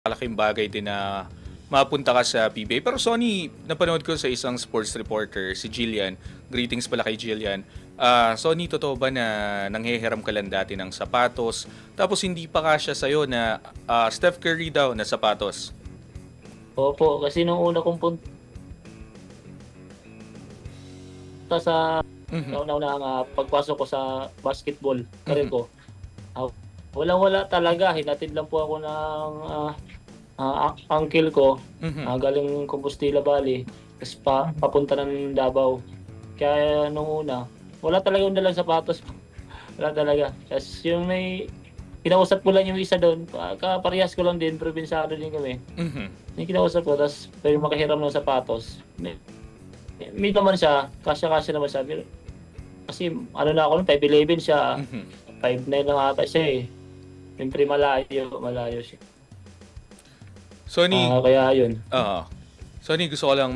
Malaking bagay din na mapunta ka sa PBA. Pero Sonny, napanood ko sa isang sports reporter, si Jillian. Greetings pala kay Jillian. Sonny, totoo ba na nanghehiram ka lang dati ng sapatos, tapos hindi pa kasya sa'yo na Steph Curry daw na sapatos? Opo, kasi nung una kong punta sa Mhm. nauna pagpasok ko sa basketball career Mhm. ko, walang-wala talaga. Hinatid lang po ako ng uncle ko, Mhm. galing Compostela Valley, ta's papunta ng Davao. Kaya nung una, wala talaga akong dalang sapatos, wala talaga. Ta's yung kinausap ko lang yung isa do'n, kaparehas ko lang din, probinsyano din kami. Mhm. Yung kinausap ko ta's puwedeng makahiram ng sapatos. May naman siya, kasya-kasya naman siya, pero kasi ano na ako no'n 5'11" siya, Mhm. 5'9" lang ata siya, eh. Siyempre malayo siya. Sonny, Kaya yun. oo. Sonny, gusto ko lang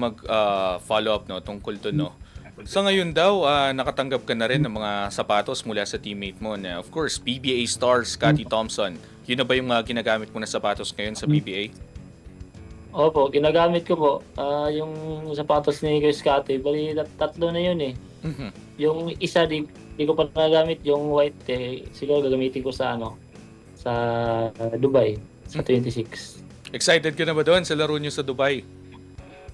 follow up no tungkol to no. Sa ngayon daw, nakatanggap ka na rin ng mga sapatos mula sa teammate mo na of course PBA star Scottie Thompson. Yun na ba yung ginagamit mo na sapatos ngayon sa PBA? Opo, ginagamit ko po, yung sapatos ni Kuya Scottie, bale tatlo na yun, eh. Mhm. Yung isa di ko pa nagagamit, yung white, eh, siguro gagamitin ko sa sa Dubai, sa 26. Excited ka na ba doon sa laro niyo sa Dubai?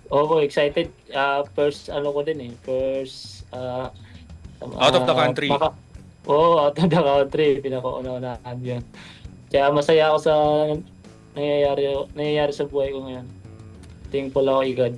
Opo, excited. First ano ko din, eh, first, Out of the country. oo, out of the country, pinakauna-unahan yun. Kaya masaya ako sa nangyayari nangyayari sa buhay ko ngayon. Thankful ako kay God.